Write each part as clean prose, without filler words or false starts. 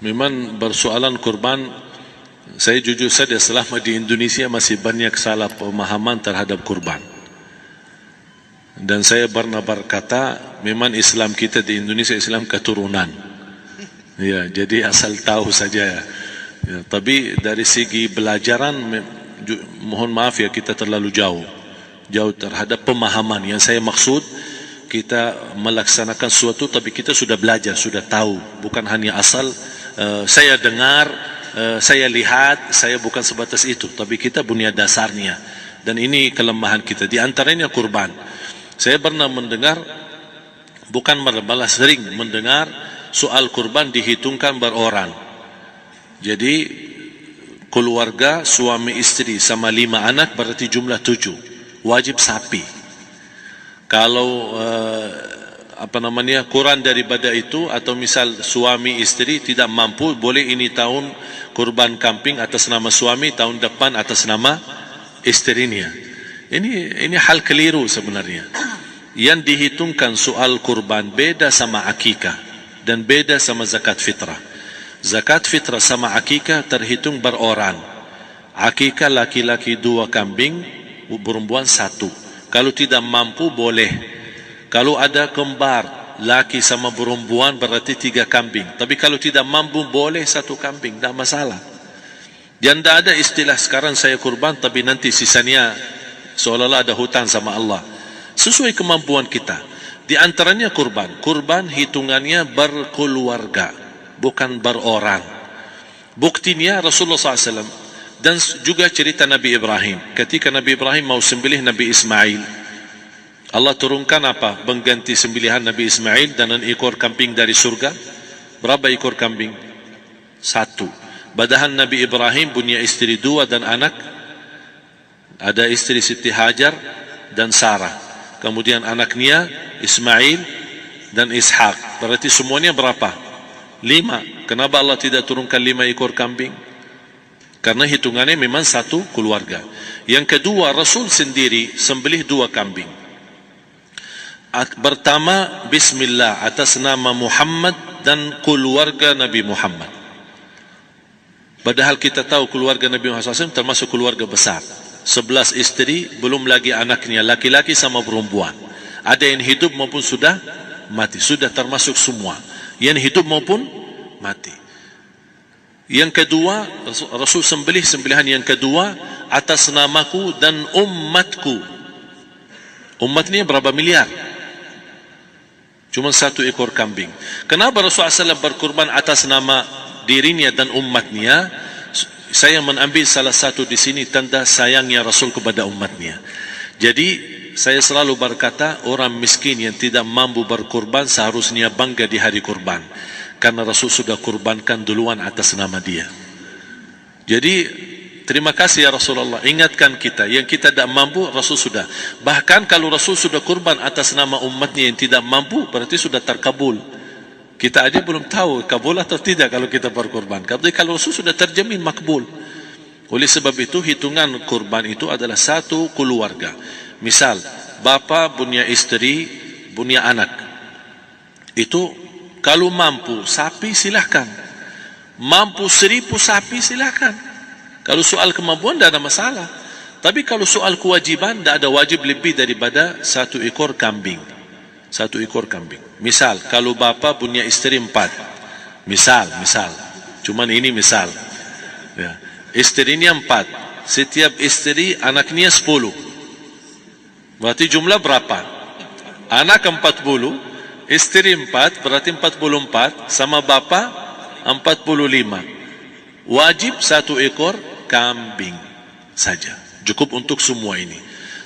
Memang persoalan kurban, saya jujur saja selama di Indonesia masih banyak salah pemahaman terhadap kurban. Dan saya pernah berkata, memang Islam kita di Indonesia Islam keturunan. Ya, jadi asal tahu saja. Ya, tapi dari segi belajaran, mohon maaf ya, kita terlalu jauh terhadap pemahaman. Yang saya maksud, kita melaksanakan sesuatu tapi kita sudah belajar, sudah tahu, bukan hanya asal saya dengar, saya lihat, saya bukan sebatas itu, tapi kita punya dasarnya. Dan ini kelemahan kita, di antaranya kurban. Saya pernah mendengar, bukan malah sering mendengar soal kurban dihitungkan beroran. Jadi keluarga suami istri sama 5 anak berarti jumlah 7, wajib sapi. Kalau kurang daripada itu, atau misal suami istri tidak mampu, boleh ini tahun kurban kambing atas nama suami, tahun depan atas nama istrinya. Ini hal keliru sebenarnya. Yang dihitungkan soal kurban beda sama akikah dan beda sama zakat fitrah. Zakat fitrah sama akikah terhitung beroran. Akikah laki-laki 2 kambing, perempuan 1. Kalau tidak mampu boleh. Kalau ada kembar, laki sama perempuan berarti 3 kambing. Tapi kalau tidak mampu boleh 1 kambing, tidak masalah. Dan tidak ada istilah sekarang saya kurban tapi nanti sisanya seolah-olah ada hutang sama Allah. Sesuai kemampuan kita. Di antaranya kurban. Kurban hitungannya berkeluarga, bukan beroran. Buktinya Rasulullah SAW dan juga cerita Nabi Ibrahim. Ketika Nabi Ibrahim mau sembelih Nabi Ismail, Allah turunkan apa? Mengganti sembelihan Nabi Ismail dengan ekor kambing dari surga. Berapa ekor kambing? 1. Padahal Nabi Ibrahim punya istri 2 dan anak. Ada istri Siti Hajar dan Sarah. Kemudian anaknya Ismail dan Ishak. Berarti semuanya berapa? 5. Kenapa Allah tidak turunkan 5 ekor kambing? Karena hitungannya memang 1 keluarga. Yang kedua, Rasul sendiri sembelih 2 kambing. Pertama, Bismillah atas nama Muhammad dan keluarga Nabi Muhammad. Padahal kita tahu keluarga Nabi Muhammad SAW termasuk keluarga besar. 11 istri, belum lagi anaknya, laki-laki sama perempuan. Ada yang hidup maupun sudah mati. Sudah termasuk semua. Yang hidup maupun mati. Yang kedua, Rasul sembelih sembelihan yang kedua atas namaku dan umatku. Umatnya berapa miliar? Cuma 1 ekor kambing. Kenapa Rasulullah SAW berkurban atas nama dirinya dan umatnya? Saya mengambil salah satu di sini tanda sayangnya Rasul kepada umatnya. Jadi saya selalu berkata, orang miskin yang tidak mampu berkurban seharusnya bangga di hari kurban, karena Rasul sudah kurbankan duluan atas nama dia. Jadi terima kasih ya Rasulullah, ingatkan kita. Yang kita tidak mampu, Rasul sudah. Bahkan kalau Rasul sudah kurban atas nama umatnya yang tidak mampu, berarti sudah terkabul. Kita aja belum tahu kabul atau tidak kalau kita berkurban. Tapi kalau Rasul sudah terjamin makbul. Oleh sebab itu hitungan kurban itu adalah 1 keluarga. Misal, bapa punya istri, punya anak. Itu kalau mampu sapi silahkan. Mampu 1000 sapi silahkan. Kalau soal kemampuan tidak ada masalah. Tapi kalau soal kewajiban, tidak ada wajib lebih daripada 1 ekor kambing. 1 ekor kambing. Misal, kalau bapa punya istri 4. Misal. Cuman ini misal. Ya. Istrinya 4. Setiap istri anaknya 10. Berarti jumlah berapa? Anak 40, istri 4, berarti 44, sama bapa 45. Wajib 1 ekor kambing saja. Cukup untuk semua ini.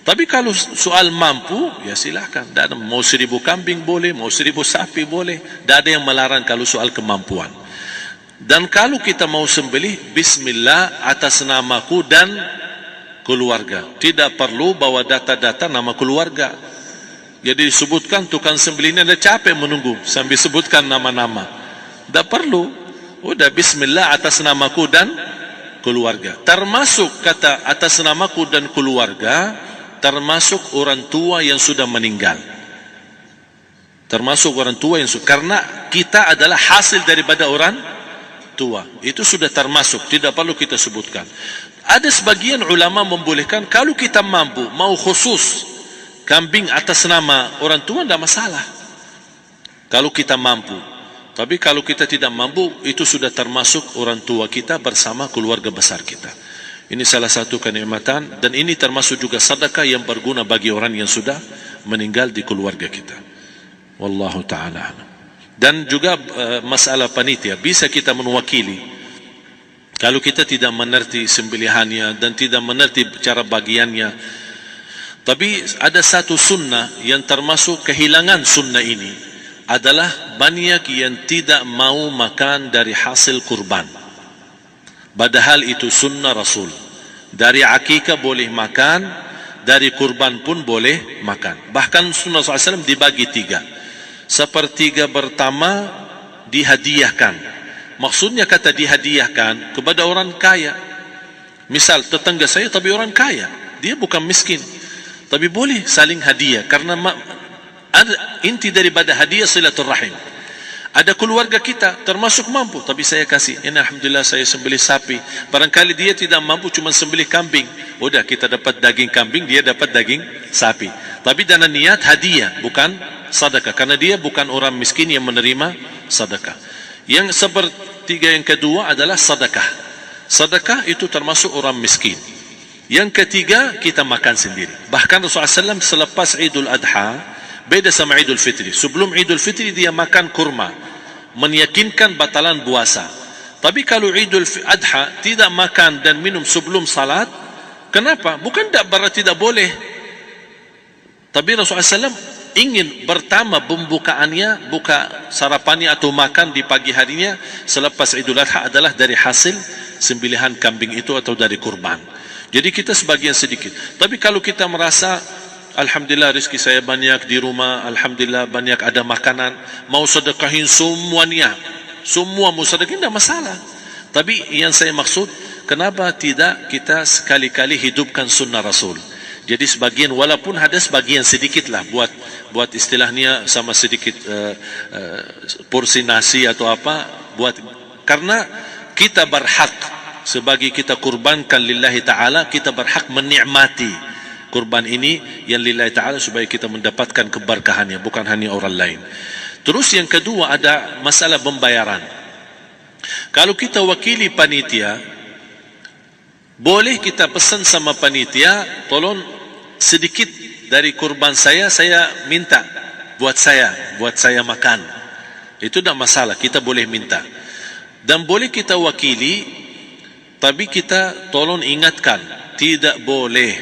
Tapi kalau soal mampu, ya silahkan. Mau 1000 kambing boleh, mau 1000 sapi boleh. Tidak ada yang melarang kalau soal kemampuan. Dan kalau kita mau sembelih, Bismillah atas namaku dan keluarga. Tidak perlu bawa data-data nama keluarga. Jadi disebutkan tukang sembelihnya ada capek menunggu sambil sebutkan nama-nama. Tidak perlu. Udah Bismillah atas namaku dan keluarga. Termasuk kata atas namaku dan keluarga, termasuk orang tua yang sudah meninggal. Termasuk orang tua yang sudah, karena kita adalah hasil daripada orang tua. Itu sudah termasuk, tidak perlu kita sebutkan. Ada sebagian ulama membolehkan kalau kita mampu, mau khusus kambing atas nama orang tua, tidak masalah. Kalau kita mampu. Tapi kalau kita tidak mampu, itu sudah termasuk orang tua kita bersama keluarga besar kita. Ini salah satu kenikmatan, dan ini termasuk juga sedekah yang berguna bagi orang yang sudah meninggal di keluarga kita. Wallahu ta'ala. Dan juga masalah panitia, bisa kita mewakili. Kalau kita tidak mengerti sembelihannya dan tidak mengerti cara bagiannya. Tapi ada satu sunnah yang termasuk kehilangan sunnah ini, adalah banyak yang tidak mau makan dari hasil kurban. Padahal itu sunnah Rasul. Dari akikah boleh makan, dari kurban pun boleh makan. Bahkan sunnah SAW dibagi 3. Sepertiga pertama dihadiahkan. Maksudnya kata dihadiahkan kepada orang kaya. Misal tetangga saya tapi orang kaya, dia bukan miskin, tapi boleh saling hadiah. Karena inti daripada hadiah silaturrahim. Ada keluarga kita termasuk mampu, tapi saya kasih, ini alhamdulillah saya sembelih sapi. Barangkali dia tidak mampu, cuma sembelih kambing. Udah, kita dapat daging kambing, dia dapat daging sapi. Tapi dengan niat hadiah, bukan sedekah. Karena dia bukan orang miskin yang menerima sedekah. Yang sepertiga yang kedua adalah sedekah. Sedekah itu termasuk orang miskin. Yang ketiga, kita makan sendiri. Bahkan Rasulullah SAW selepas Idul Adha, beda sama Idul Fitri. Sebelum Idul Fitri dia makan kurma, meyakinkan batalan puasa. Tapi kalau Idul Adha tidak makan dan minum sebelum salat, kenapa? Bukan tidak berarti tidak boleh. Tapi Rasulullah SAW ingin pertama pembukaannya, buka sarapannya atau makan di pagi harinya selepas Idul Adha adalah dari hasil sembelihan kambing itu atau dari kurban. Jadi kita sebagian sedikit. Tapi kalau kita merasa alhamdulillah rezeki saya banyak di rumah, alhamdulillah banyak ada makanan, mau sedekahin semuanya, semua mau sedekahin, tidak masalah. Tapi yang saya maksud, kenapa tidak kita sekali-kali hidupkan sunnah Rasul? Jadi sebagian, walaupun ada sebagian sedikit lah, buat istilahnya sama sedikit porsi nasi atau apa, karena kita berhak sebagai kita kurbankan lillahi ta'ala, kita berhak menikmati kurban ini yang lillahi ta'ala supaya kita mendapatkan keberkahannya, bukan hanya orang lain. Terus yang kedua ada masalah pembayaran. Kalau kita wakili panitia, boleh kita pesan sama panitia, tolong sedikit dari kurban saya minta buat saya makan. Itu tidak masalah, kita boleh minta. Dan boleh kita wakili, tapi kita tolong ingatkan, tidak boleh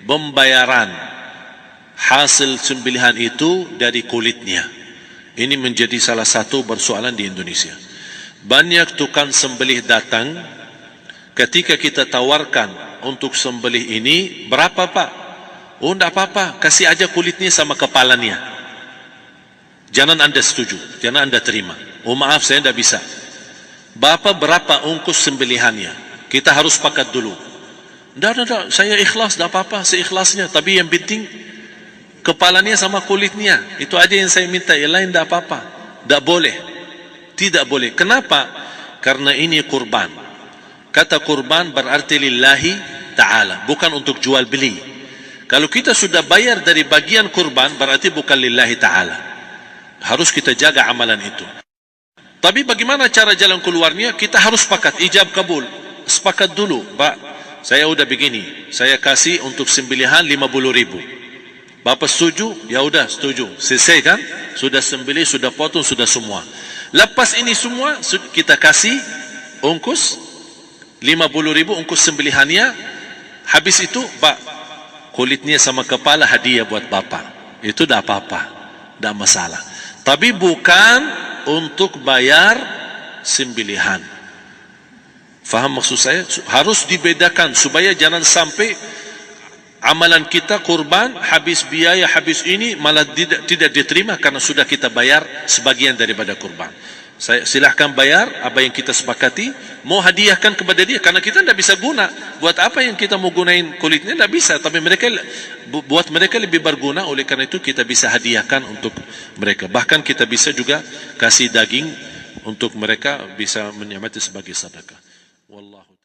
pembayaran hasil sembelihan itu dari kulitnya. Ini menjadi salah satu persoalan di Indonesia. Banyak tukang sembelih datang, ketika kita tawarkan untuk sembelih ini, berapa pak? Oh tidak apa-apa, kasih aja kulitnya sama kepalanya. Jangan anda setuju, jangan anda terima. Oh maaf, saya tidak bisa. Bapak berapa ongkos sembelihannya? Kita harus sepakat dulu. Tidak, saya ikhlas, tidak apa-apa, seikhlasnya. Tapi yang penting kepalanya sama kulitnya. Itu aja yang saya minta, yang lain tidak apa-apa. Tidak boleh. Tidak boleh. Kenapa? Karena ini kurban. Kata kurban berarti lillahi ta'ala, bukan untuk jual beli. Kalau kita sudah bayar dari bagian kurban, berarti bukan lillahi ta'ala. Harus kita jaga amalan itu. Tapi bagaimana cara jalan keluarnya? Kita harus sepakat, ijab kabul. Sepakat dulu, Pak, saya udah begini, saya kasih untuk sembelihan 50.000. Bapak setuju? Ya udah setuju. Selesai kan? Sudah sembelih, sudah potong, sudah semua. Lepas ini semua kita kasih ongkos 50.000 ongkos sembelihannya. Habis itu, Pak, kulitnya sama kepala hadiah buat Bapak. Itu dah apa-apa, dah masalah. Tapi bukan untuk bayar sembelihan. Faham maksud saya? Harus dibedakan supaya jangan sampai amalan kita kurban habis biaya, habis ini malah tidak diterima karena sudah kita bayar sebagian daripada kurban. Saya silahkan bayar apa yang kita sepakati, mau hadiahkan kepada dia karena kita tidak bisa guna. Buat apa yang kita mau gunain kulitnya? Tidak bisa. Tapi mereka, buat mereka lebih berguna, oleh karena itu kita bisa hadiahkan untuk mereka. Bahkan kita bisa juga kasih daging untuk mereka bisa menikmati sebagai sedekah. Wallahu